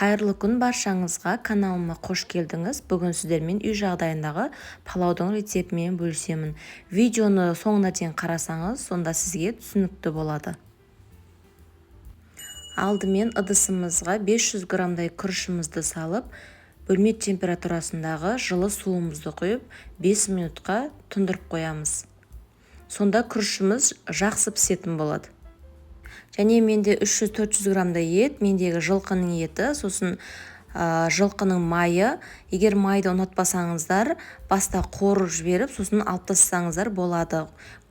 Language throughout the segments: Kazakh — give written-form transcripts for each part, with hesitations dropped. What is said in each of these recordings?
Қайырлы күн баршаңызға, каналыма қош келдіңіз. Бүгін сіздермен үй жағдайындағы палаудың рецептімен бөлісемін. Видеоны соңына дейін қарасаңыз, сонда сізге түсінікті болады. Алдымен ыдысымызға 500 грамдай күрішімізді салып, бөлме температурасындағы жылы суымызды құйып, 5 минутқа тұндырып қоямыз. Сонда күрішіміз жақсы пісетін болады. Және менде 300-400 грамдай ет, мендегі жылқының еті, сосын жылқының майы. Егер майды ұнатпасаңыздар, баста қуырып жіберіп, сосын алып тастасаңыздар болады.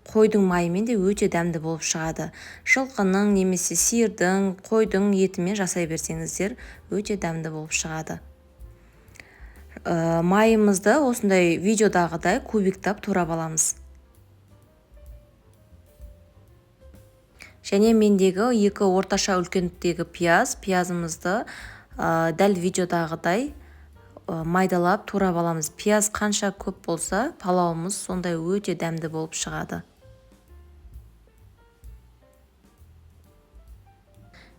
Қойдың майымен де өте дәмді болып шығады. Жылқының немесе сиырдың, қойдың етімен жасай берсеңіздер, өте дәмді болып шығады. Майымызды осындай видеодағыдай кубиктап турап аламыз. Және мендегі 2 орташа үлкендіктегі пиязымызды дәл видеодағыдай майдалап турап аламыз. Пияз қанша көп болса, палауымыз сондай өте дәмді болып шығады.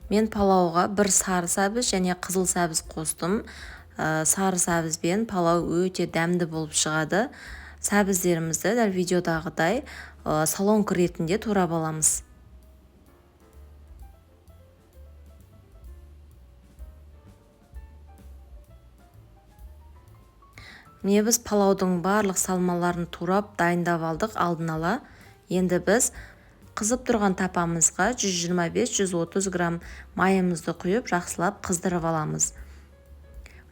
Мен палауға бір сары сәбіз және қызыл сәбіз қостым. Сары сәбізбен палау өте дәмді болып шығады. Сәбіздерімізді дәл видеодағыдай солонка ретінде турап аламыз. Міне біз палаудың барлық салмаларын турап дайындап алдық алдын ала. Енді біз қызып тұрған тапамызға 125-130 грамм майымызды құйып жақсылап қыздырып аламыз.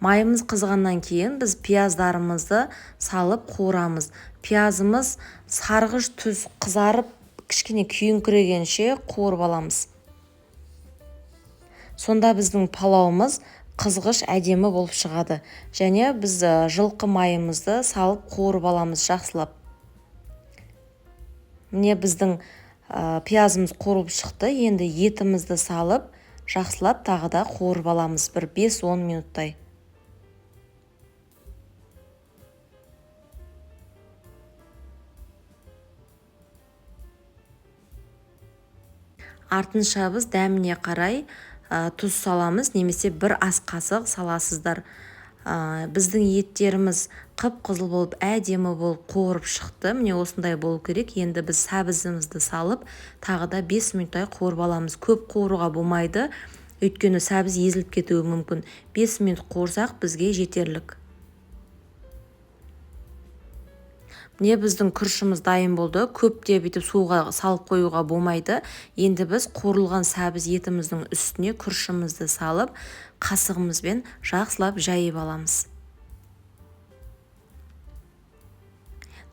Майымыз қызғаннан кейін біз пияздарымызды салып қуырамыз. Пиязымыз сарғыш түс қызарып, кішкене күйіңкірегенше қуырып аламыз. Сонда біздің палауымыз қызғыш әдемі болып шығады. Және біз жылқы майымызды салып қуырып аламыз жақсылап. Міне біздің пиязымыз қуырылып шықты. Енді етімізді салып жақсылап тағы да қуырып аламыз бір 5-10 минуттай. Артынша біз дәміне қарай тұз саламыз, немесе бір ас қасық саласыздар. Біздің еттеріміз қып-қызыл болып, әдемі болып қуырып шықты. Міне осындай болу керек. Енді біз сәбізімізді салып, тағы да 5 минуттай қуырып аламыз. Көп қуыруға болмайды, өйткені сәбіз езіліп кетуі мүмкін. 5 минут қуырсақ бізге жетерлік. Міне біздің күрішіміз дайын болды. Көп те бүйтіп суға салып қоюға болмайды. Енді біз қуырылған сәбіз етіміздің үстіне күрішімізді салып, қасығымызбен жақсылап жайып аламыз.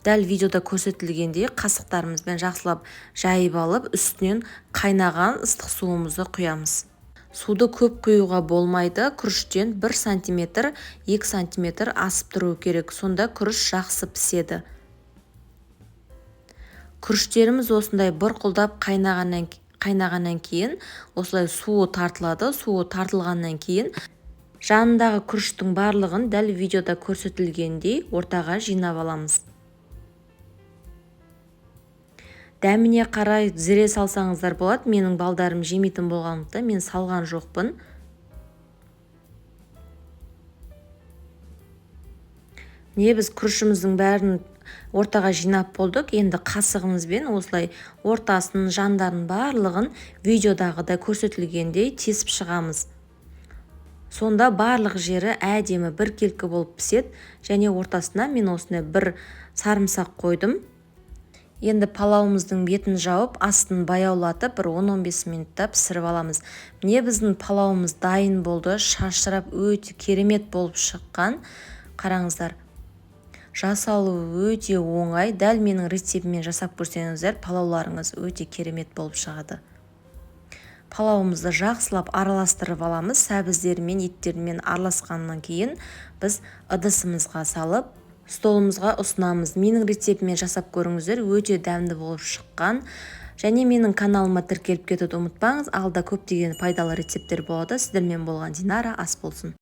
Дәл видеода көрсетілгендей қасықтарымызбен жақсылап жайып алып, үстінен қайнаған ыстық суымызды құямыз. Суды көп құюға болмайды. Күріштен 1 см, 2 см асып тұру керек. Сонда күріш жақсы піседі. Күріштеріміз осындай бұрқылдап қайнағаннан кейін, осылай суы тартылады. Суы тартылғаннан кейін, жанындағы күріштің барлығын дәл видеода көрсетілгендей ортаға жинап аламыз. Дәміне қарай зіре салсаңыздар болады. Менің балдарым жемейтін болғандықтан мен салған жоқпын. Не біз күрішіміздің бәрін ортаға жинап болдық. Енді қасығымызбен осылай ортасын, жандарын барлығын видеодағыда көрсетілгендей тесіп шығамыз. Сонда барлық жері әдемі біркелкі болып піседі. Және ортасына мен осындай бір сарымсақ қойдым. Енді палауымыздың бетін жауып, астын баяулатып, бір 10-15 минутта пісіріп аламыз. Міне біздің палауымыз дайын болды. Шашырап өте керемет болып шыққан. Қараңыздар. Жасалу өте оңай. Дәл менің рецептімен жасап көрсеңіздер, палауларыңыз өте керемет болып шығады. Палауымызды жақсылап араластырып аламыз. Сәбіздермен, еттермен араласқаннан кейін біз ыдысымызға салып, столымызға ұсынамыз. Менің рецептімен жасап көріңіздер, өте дәмді болып шыққан. Және менің каналыма тіркеліп кетуді ұмытпаңыз. Алда көптеген пайдалы рецепттер болады. Сіздермен болған Динара, ас болсын.